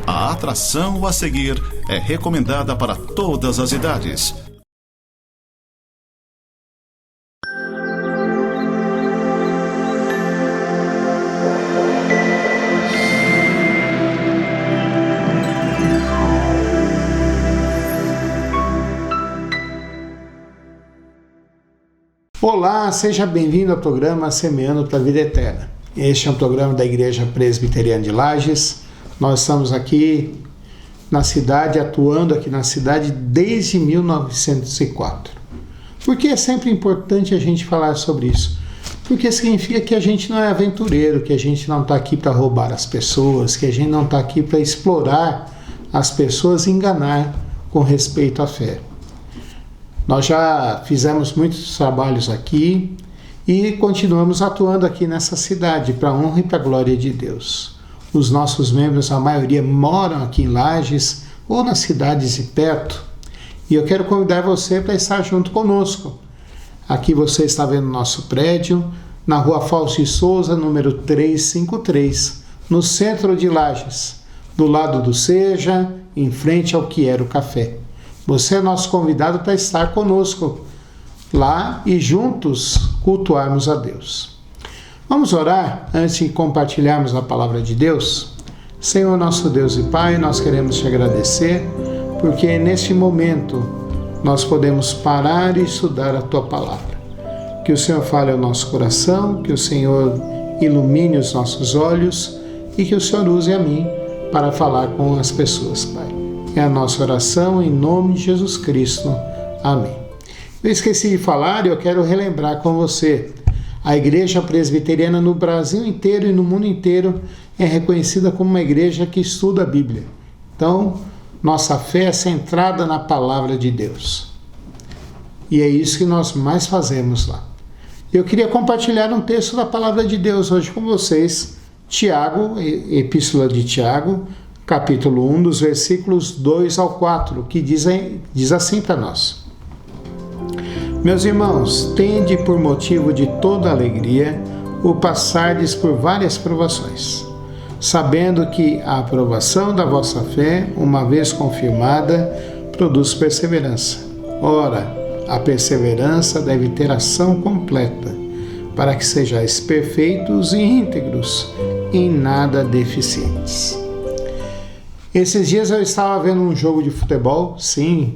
A atração a seguir é recomendada para todas as idades. Olá, seja bem-vindo ao programa Semeando para a Vida Eterna. Este é um programa da Igreja Presbiteriana de Lages. Nós estamos aqui na cidade, atuando aqui na cidade desde 1904. Por que é sempre importante a gente falar sobre isso? Porque significa que a gente não é aventureiro, que a gente não está aqui para roubar as pessoas, que a gente não está aqui para explorar as pessoas e enganar com respeito à fé. Nós já fizemos muitos trabalhos aqui e continuamos atuando aqui nessa cidade para a honra e para a glória de Deus. Os nossos membros, a maioria, moram aqui em Lages ou nas cidades de perto. E eu quero convidar você para estar junto conosco. Aqui você está vendo o nosso prédio, na rua Fausto de Souza, número 353, no centro de Lages, do lado do Seja, em frente ao Quero Café. Você é nosso convidado para estar conosco lá e juntos cultuarmos a Deus. Vamos orar antes de compartilharmos a palavra de Deus? Senhor nosso Deus e Pai, nós queremos te agradecer porque neste momento nós podemos parar e estudar a tua palavra. Que o Senhor fale ao nosso coração, que o Senhor ilumine os nossos olhos e que o Senhor use a mim para falar com as pessoas, Pai. É a nossa oração em nome de Jesus Cristo. Amém. Eu esqueci de falar e eu quero relembrar com você. A Igreja Presbiteriana no Brasil inteiro e no mundo inteiro é reconhecida como uma igreja que estuda a Bíblia. Então, nossa fé é centrada na Palavra de Deus. E é isso que nós mais fazemos lá. Eu queria compartilhar um texto da Palavra de Deus hoje com vocês. Tiago, Epístola de Tiago, capítulo 1, dos versículos 2 ao 4, que diz assim para nós. Meus irmãos, tende por motivo de toda alegria o passardes por várias provações, sabendo que a aprovação da vossa fé, uma vez confirmada, produz perseverança. Ora, a perseverança deve ter ação completa, para que sejais perfeitos e íntegros, em nada deficientes. Esses dias eu estava vendo um jogo de futebol. Sim,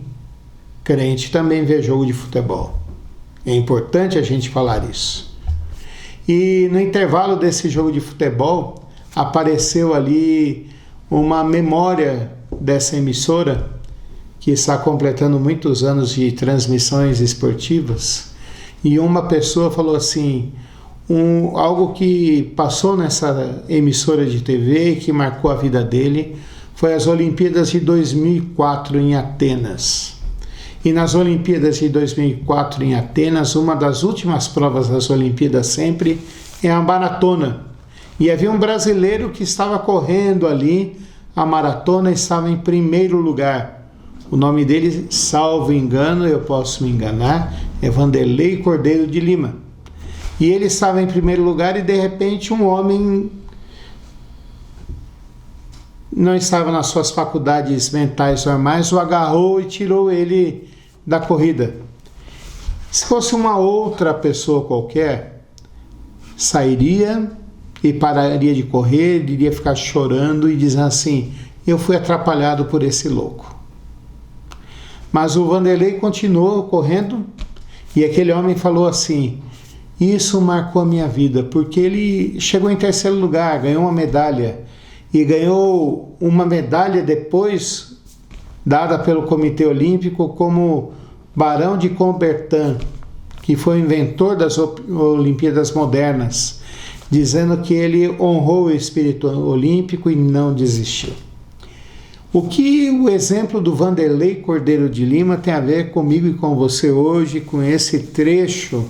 crente também vê jogo de futebol. É importante a gente falar isso. E no intervalo desse jogo de futebol, apareceu ali uma memória dessa emissora, que está completando muitos anos de transmissões esportivas. E uma pessoa falou assim, algo que passou nessa emissora de TV e que marcou a vida dele, foi as Olimpíadas de 2004 em Atenas. E nas Olimpíadas de 2004 em Atenas, uma das últimas provas das Olimpíadas sempre é a maratona. E havia um brasileiro que estava correndo ali, a maratona, estava em primeiro lugar. O nome dele, salvo engano, eu posso me enganar, é Vanderlei Cordeiro de Lima. E ele estava em primeiro lugar e de repente um homem não estava nas suas faculdades mentais normais, o agarrou e tirou ele da corrida. Se fosse uma outra pessoa qualquer, sairia e pararia de correr, iria ficar chorando e dizendo assim, eu fui atrapalhado por esse louco. Mas o Vanderlei continuou correndo e aquele homem falou assim, isso marcou a minha vida, porque ele chegou em terceiro lugar, ganhou uma medalha, e ganhou uma medalha depois dada pelo Comitê Olímpico como Barão de Coubertin, que foi o inventor das Olimpíadas modernas, dizendo que ele honrou o espírito olímpico e não desistiu. O que o exemplo do Vanderlei Cordeiro de Lima tem a ver comigo e com você hoje, com esse trecho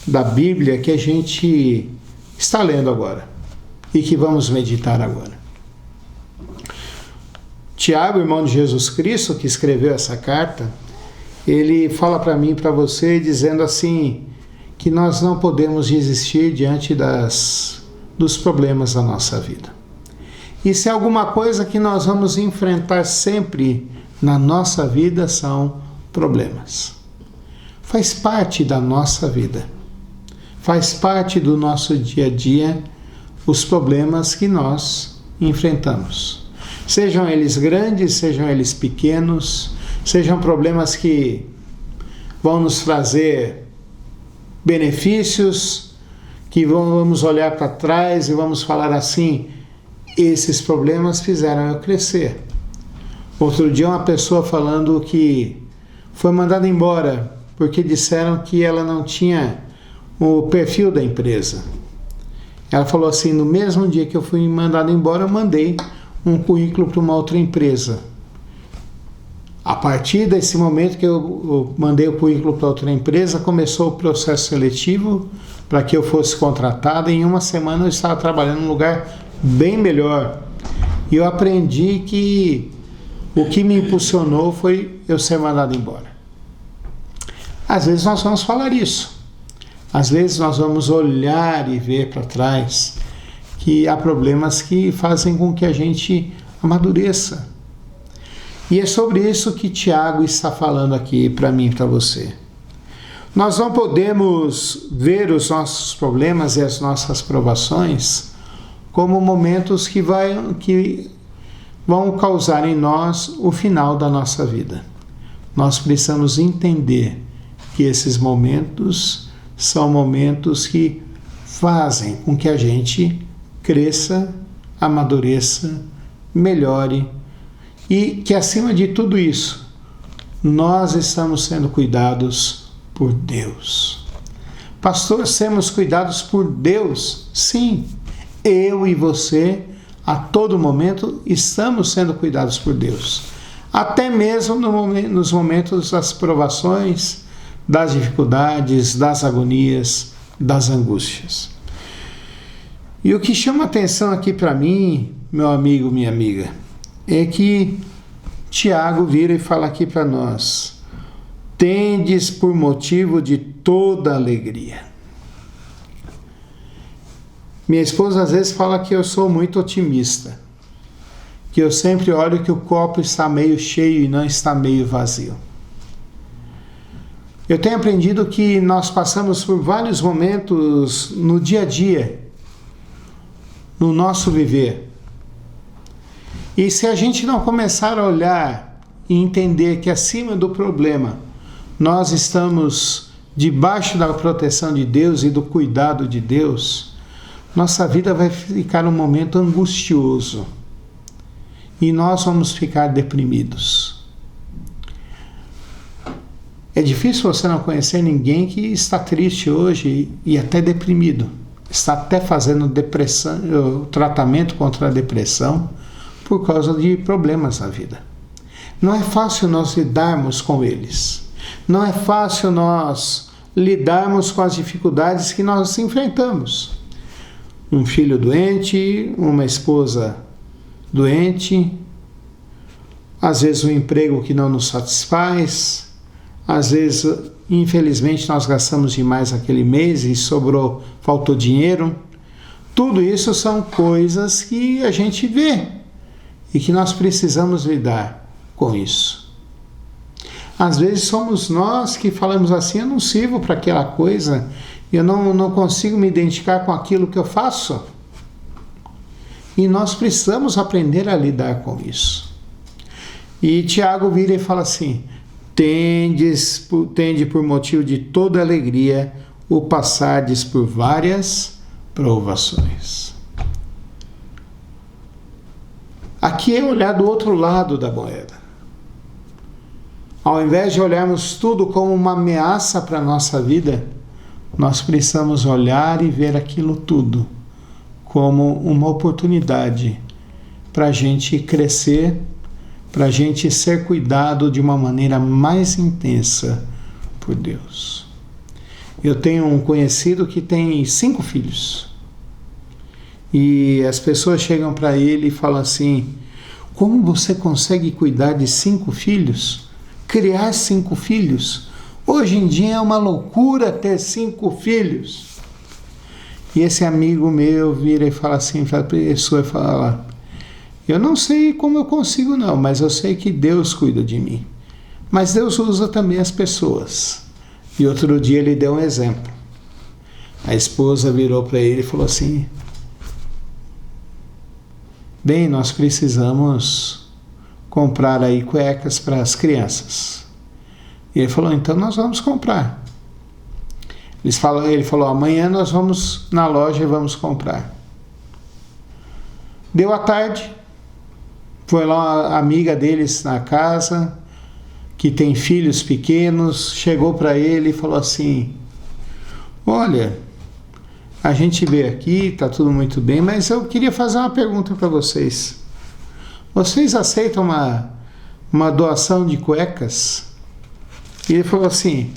da Bíblia que a gente está lendo agora e que vamos meditar agora? Tiago, irmão de Jesus Cristo, que escreveu essa carta, ele fala para mim e para você dizendo assim, que nós não podemos desistir diante dos problemas da nossa vida. E se alguma coisa que nós vamos enfrentar sempre na nossa vida são problemas. Faz parte da nossa vida. Faz parte do nosso dia a dia os problemas que nós enfrentamos. Sejam eles grandes, sejam eles pequenos, sejam problemas que vão nos trazer benefícios, que vamos olhar para trás e vamos falar assim, esses problemas fizeram eu crescer. Outro dia uma pessoa falando que foi mandada embora porque disseram que ela não tinha o perfil da empresa. Ela falou assim, no mesmo dia que eu fui mandada embora, eu mandei um currículo para uma outra empresa. A partir desse momento que eu mandei o currículo para outra empresa, começou o processo seletivo para que eu fosse contratada. Em uma semana eu estava trabalhando num lugar bem melhor. E eu aprendi que o que me impulsionou foi eu ser mandado embora. Às vezes nós vamos falar isso. Às vezes nós vamos olhar e ver para trás que há problemas que fazem com que a gente amadureça. E é sobre isso que Tiago está falando aqui para mim e para você. Nós não podemos ver os nossos problemas e as nossas provações como momentos que vão causar em nós o final da nossa vida. Nós precisamos entender que esses momentos são momentos que fazem com que a gente cresça, amadureça, melhore e que, acima de tudo isso, nós estamos sendo cuidados por Deus. Pastor, sermos cuidados por Deus? Sim, eu e você, a todo momento, estamos sendo cuidados por Deus. Até mesmo nos momentos das provações, das dificuldades, das agonias, das angústias. E o que chama atenção aqui para mim, meu amigo, minha amiga, é que Tiago vira e fala aqui para nós: tendes por motivo de toda alegria. Minha esposa às vezes fala que eu sou muito otimista, que eu sempre olho que o copo está meio cheio e não está meio vazio. Eu tenho aprendido que nós passamos por vários momentos no dia a dia, no nosso viver. E se a gente não começar a olhar e entender que acima do problema nós estamos debaixo da proteção de Deus e do cuidado de Deus, nossa vida vai ficar um momento angustioso e nós vamos ficar deprimidos. É difícil você não conhecer ninguém que está triste hoje e até deprimido. Está até fazendo tratamento contra a depressão por causa de problemas na vida. Não é fácil nós lidarmos com eles. Não é fácil nós lidarmos com as dificuldades que nós enfrentamos. Um filho doente, uma esposa doente, às vezes um emprego que não nos satisfaz, às vezes, infelizmente, nós gastamos demais aquele mês e faltou dinheiro. Tudo isso são coisas que a gente vê e que nós precisamos lidar com isso. Às vezes somos nós que falamos assim: eu não sirvo para aquela coisa, eu não consigo me identificar com aquilo que eu faço. E nós precisamos aprender a lidar com isso. E Tiago vira e fala assim: tende por motivo de toda alegria o passardes por várias provações. Aqui é olhar do outro lado da moeda. Ao invés de olharmos tudo como uma ameaça para a nossa vida, nós precisamos olhar e ver aquilo tudo como uma oportunidade para a gente crescer, para a gente ser cuidado de uma maneira mais intensa por Deus. Eu tenho um conhecido que tem 5 filhos. E as pessoas chegam para ele e falam assim: como você consegue cuidar de 5 filhos? Criar 5 filhos? Hoje em dia é uma loucura ter 5 filhos. E esse amigo meu vira e fala assim para a pessoa, fala: Eu não sei como eu consigo não, mas eu sei que Deus cuida de mim. Mas Deus usa também as pessoas. E outro dia ele deu um exemplo. A esposa virou para ele e falou assim: bem, nós precisamos comprar aí cuecas para as crianças. E ele falou: então nós vamos comprar. Ele falou: amanhã nós vamos na loja e vamos comprar. Deu a tarde, foi lá uma amiga deles na casa, que tem filhos pequenos, chegou para ele e falou assim: olha, a gente veio aqui, está tudo muito bem, mas eu queria fazer uma pergunta para vocês. Vocês aceitam uma doação de cuecas? E ele falou assim: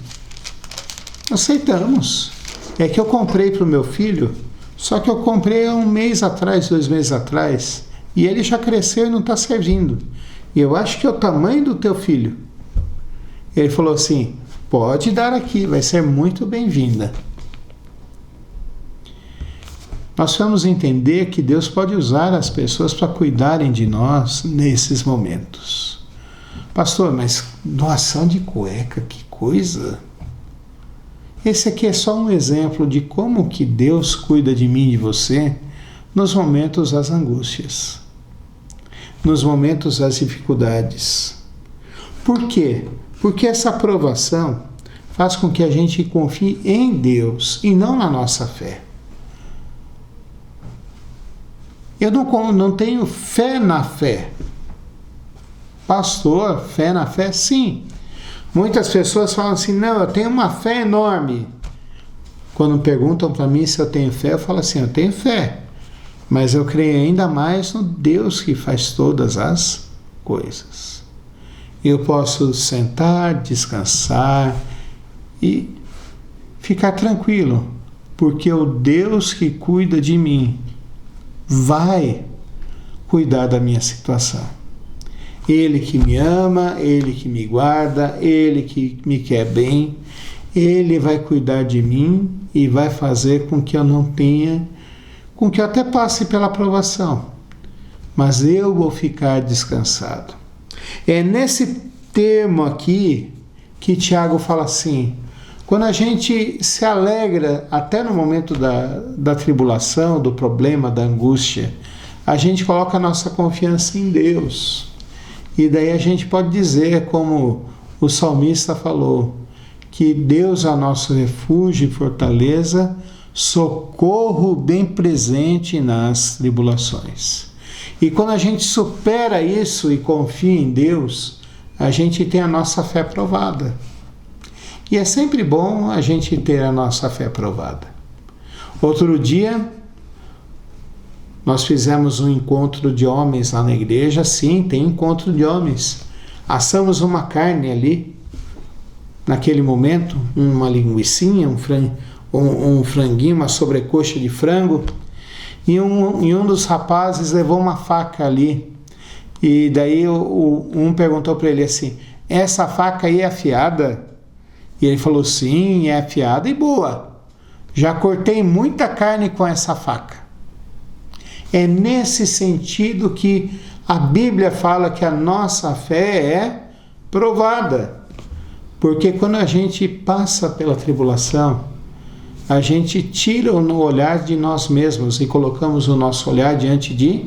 aceitamos. É que eu comprei para o meu filho, só que eu comprei há 1 mês atrás, 2 meses atrás, e ele já cresceu e não está servindo. E eu acho que é o tamanho do teu filho. Ele falou assim: pode dar aqui, vai ser muito bem-vinda. Nós vamos entender que Deus pode usar as pessoas para cuidarem de nós nesses momentos. Pastor, mas doação de cueca, que coisa! Esse aqui é só um exemplo de como que Deus cuida de mim e de você nos momentos das angústias, nos momentos das dificuldades. Por quê? Porque essa aprovação faz com que a gente confie em Deus e não na nossa fé. Eu não tenho fé na fé. Pastor, fé na fé? Sim. Muitas pessoas falam assim: não, eu tenho uma fé enorme. Quando perguntam para mim se eu tenho fé, eu falo assim: eu tenho fé, mas eu creio ainda mais no Deus que faz todas as coisas. Eu posso sentar, descansar e ficar tranquilo, porque o Deus que cuida de mim vai cuidar da minha situação. Ele que me ama, Ele que me guarda, Ele que me quer bem, Ele vai cuidar de mim e vai fazer com que eu não tenha, com que eu até passe pela provação, mas eu vou ficar descansado. É nesse termo aqui que Tiago fala assim: quando a gente se alegra até no momento da tribulação, do problema, da angústia, a gente coloca a nossa confiança em Deus. E daí a gente pode dizer, como o salmista falou, que Deus é nosso refúgio e fortaleza, socorro bem presente nas tribulações. E quando a gente supera isso e confia em Deus, a gente tem a nossa fé provada. E é sempre bom a gente ter a nossa fé provada. Outro dia, nós fizemos um encontro de homens lá na igreja. Sim, tem encontro de homens. Assamos uma carne ali, naquele momento, uma linguicinha, um franguinho, uma sobrecoxa de frango. E um dos rapazes levou uma faca ali. E daí um perguntou para ele assim: essa faca aí é afiada? E ele falou: sim, é afiada e boa. Já cortei muita carne com essa faca. É nesse sentido que a Bíblia fala que a nossa fé é provada. Porque quando a gente passa pela tribulação, a gente tira o olhar de nós mesmos e colocamos o nosso olhar diante de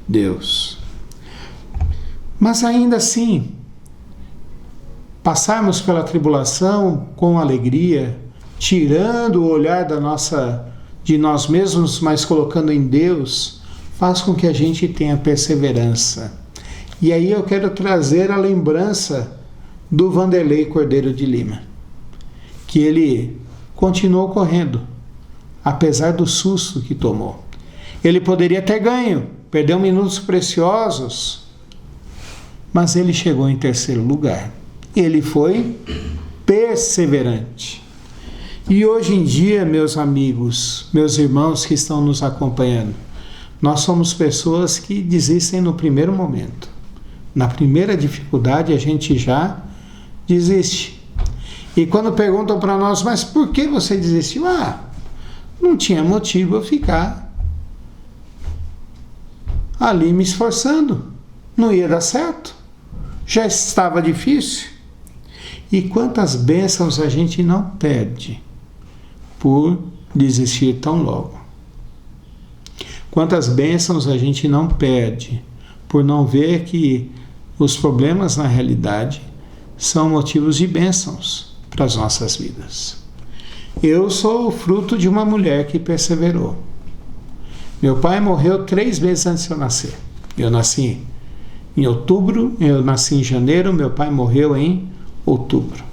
Deus. Mas ainda assim, passarmos pela tribulação com alegria, tirando o olhar de nós mesmos, mas colocando em Deus, faz com que a gente tenha perseverança. E aí eu quero trazer a lembrança do Vanderlei Cordeiro de Lima, que ele continuou correndo, apesar do susto que tomou. Ele poderia ter ganho, perdeu minutos preciosos, mas ele chegou em 3º lugar. Ele foi perseverante. E hoje em dia, meus amigos, meus irmãos que estão nos acompanhando, nós somos pessoas que desistem no primeiro momento. Na primeira dificuldade, a gente já desiste. E quando perguntam para nós: mas por que você desistiu? Não tinha motivo a ficar. ali me esforçando. Não ia dar certo. Já estava difícil. E quantas bênçãos a gente não perde por desistir tão logo. Quantas bênçãos a gente não perde por não ver que os problemas na realidade são motivos de bênçãos para as nossas vidas. Eu sou o fruto de uma mulher que perseverou. Meu pai morreu 3 meses antes de eu nascer. Eu nasci em outubro, eu nasci em janeiro, meu pai morreu em outubro.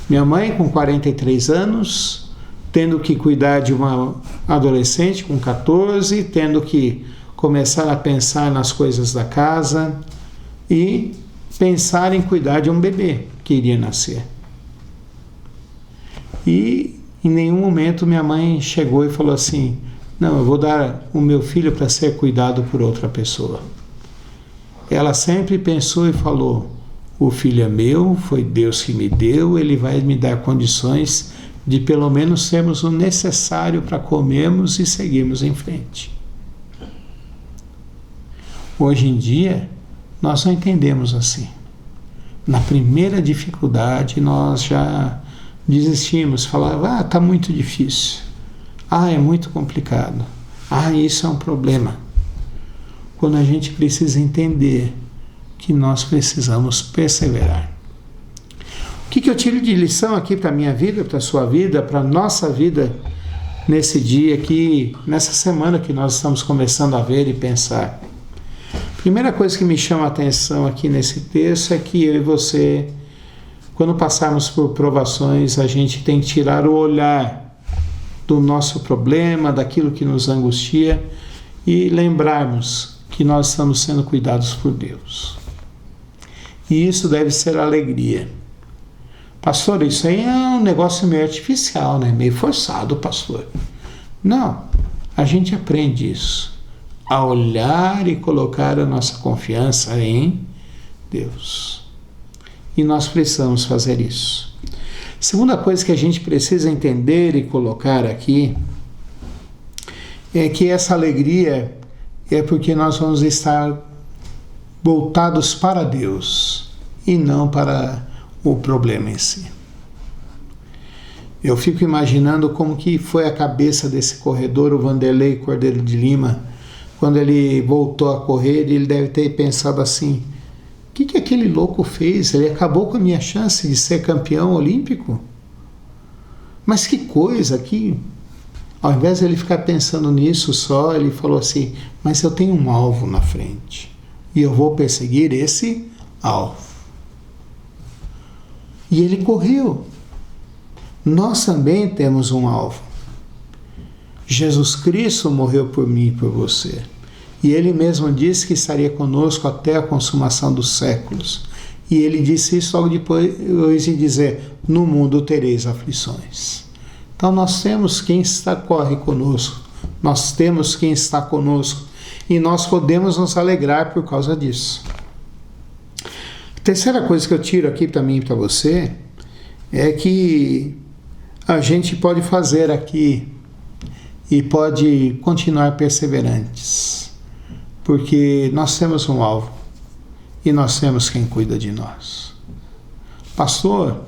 Minha mãe, com 43 anos, tendo que cuidar de uma adolescente com 14, tendo que começar a pensar nas coisas da casa e pensar em cuidar de um bebê que iria nascer. E em nenhum momento minha mãe chegou e falou assim: não, eu vou dar o meu filho para ser cuidado por outra pessoa. Ela sempre pensou e falou: o filho é meu, foi Deus que me deu, ele vai me dar condições de pelo menos termos o necessário para comermos e seguirmos em frente. Hoje em dia, nós não entendemos assim. Na primeira dificuldade, nós já desistimos, falava: está muito difícil, é muito complicado, isso é um problema. Quando a gente precisa entender que nós precisamos perseverar. O que eu tiro de lição aqui para a minha vida, para a sua vida, para a nossa vida, nesse dia aqui, nessa semana que nós estamos começando a ver e pensar? Primeira coisa que me chama a atenção aqui nesse texto é que eu e você, quando passarmos por provações, a gente tem que tirar o olhar do nosso problema, daquilo que nos angustia e lembrarmos que nós estamos sendo cuidados por Deus. E isso deve ser alegria. Pastor, isso aí é um negócio meio artificial, né? Meio forçado, pastor. Não, a gente aprende isso. A olhar e colocar a nossa confiança em Deus. E nós precisamos fazer isso. Segunda coisa que a gente precisa entender e colocar aqui é que essa alegria é porque nós vamos estar voltados para Deus e não para o problema em si. Eu fico imaginando como que foi a cabeça desse corredor, o Vanderlei Cordeiro de Lima, quando ele voltou a correr. Ele deve ter pensado assim: o que aquele louco fez? Ele acabou com a minha chance de ser campeão olímpico? Mas que coisa, que... Ao invés de ele ficar pensando nisso só, ele falou assim: mas eu tenho um alvo na frente e eu vou perseguir esse alvo. E ele correu. Nós também temos um alvo. Jesus Cristo morreu por mim e por você. E ele mesmo disse que estaria conosco até a consumação dos séculos. E ele disse isso logo depois de dizer: no mundo tereis aflições. Então nós temos quem corre conosco, nós temos quem está conosco, e nós podemos nos alegrar por causa disso. A terceira coisa que eu tiro aqui para mim e para você é que a gente pode fazer aqui e pode continuar perseverantes, porque nós temos um alvo e nós temos quem cuida de nós. Pastor,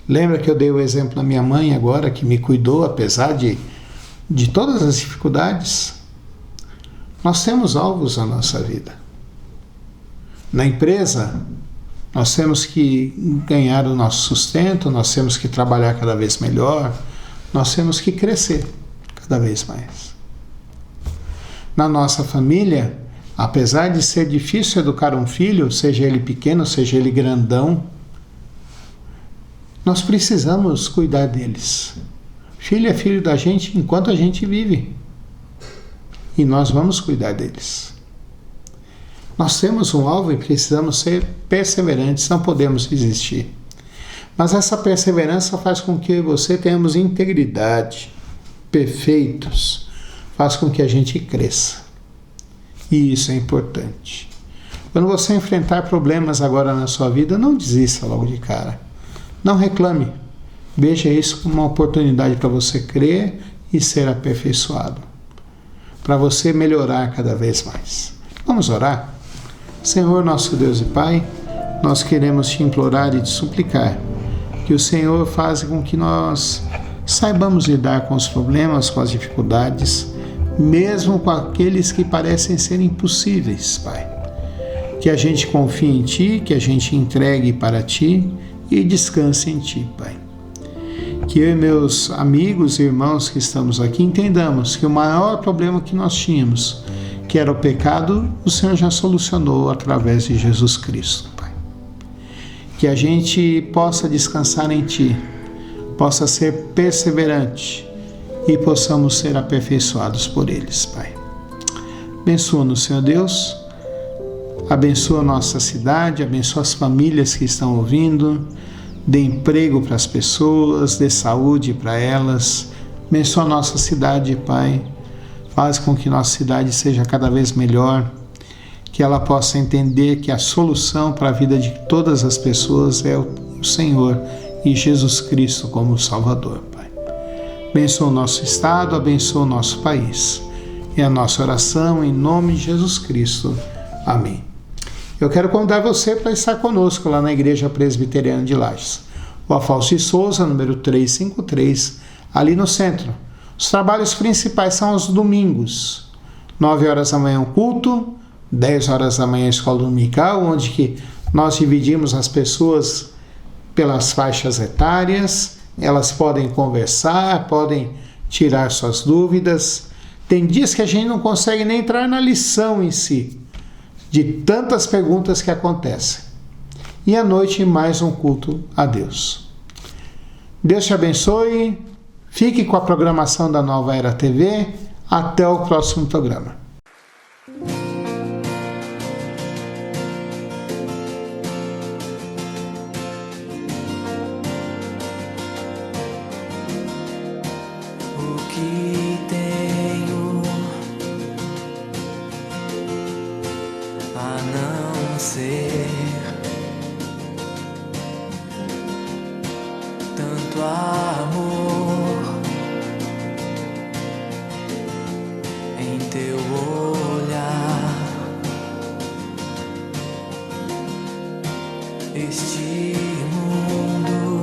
lembra que eu dei o exemplo da minha mãe agora, que me cuidou apesar de todas as dificuldades? Nós temos alvos na nossa vida. Na empresa, nós temos que ganhar o nosso sustento, nós temos que trabalhar cada vez melhor, nós temos que crescer cada vez mais. Na nossa família, apesar de ser difícil educar um filho, seja ele pequeno, seja ele grandão, nós precisamos cuidar deles. Filho é filho da gente enquanto a gente vive. E nós vamos cuidar deles. Nós temos um alvo e precisamos ser perseverantes, não podemos desistir. Mas essa perseverança faz com que você tenhamos integridade, perfeitos, faz com que a gente cresça. E isso é importante. Quando você enfrentar problemas agora na sua vida, não desista logo de cara. Não reclame. Veja isso como uma oportunidade para você crer e ser aperfeiçoado. para você melhorar cada vez mais. Vamos orar? Senhor, nosso Deus e Pai, nós queremos te implorar e te suplicar que o Senhor faça com que nós saibamos lidar com os problemas, com as dificuldades, mesmo com aqueles que parecem ser impossíveis, Pai. Que a gente confie em Ti, que a gente entregue para Ti e descanse em Ti, Pai. Que eu e meus amigos e irmãos que estamos aqui entendamos que o maior problema que nós tínhamos, que era o pecado, o Senhor já solucionou através de Jesus Cristo, Pai. Que a gente possa descansar em Ti, possa ser perseverante e possamos ser aperfeiçoados por eles, Pai. Abençoa-nos, Senhor Deus, abençoa a nossa cidade, abençoa as famílias que estão ouvindo, dê emprego para as pessoas, dê saúde para elas, abençoa a nossa cidade, Pai, faz com que nossa cidade seja cada vez melhor, que ela possa entender que a solução para a vida de todas as pessoas é o Senhor e Jesus Cristo como Salvador, Pai. Abençoa o nosso estado, abençoa o nosso país. É a nossa oração em nome de Jesus Cristo. Amém. Eu quero convidar você para estar conosco lá na Igreja Presbiteriana de Lages. O Afonso de Souza, número 353, ali no centro. Os trabalhos principais são aos domingos. 9 horas da manhã o culto, 10 horas da manhã a escola dominical, onde que nós dividimos as pessoas pelas faixas etárias. Elas podem conversar, podem tirar suas dúvidas. Tem dias que a gente não consegue nem entrar na lição em si, de tantas perguntas que acontecem. E à noite, mais um culto a Deus. Deus te abençoe. Fique com a programação da Nova Era TV. Até o próximo programa. O que tenho a não ser tanto amor em teu olhar, este mundo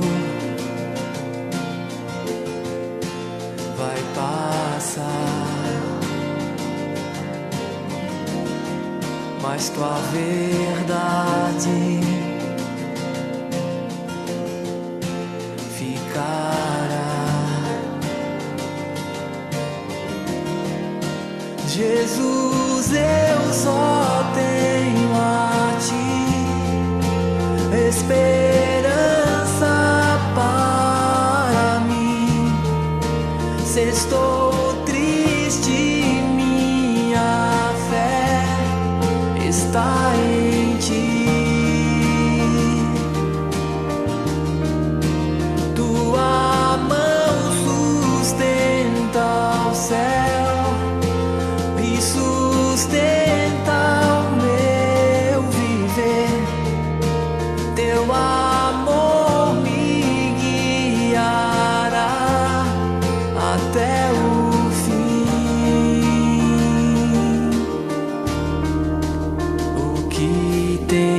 vai passar, mas tua verdade ficará. Jesus, eu só tenho a Ti esperança para mim. Se estou triste, minha fé está em Ti. Tua mão sustenta o céu e sustenta o meu viver. Teu amor me guiará até o fim. O que tem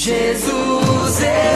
Jesus, eu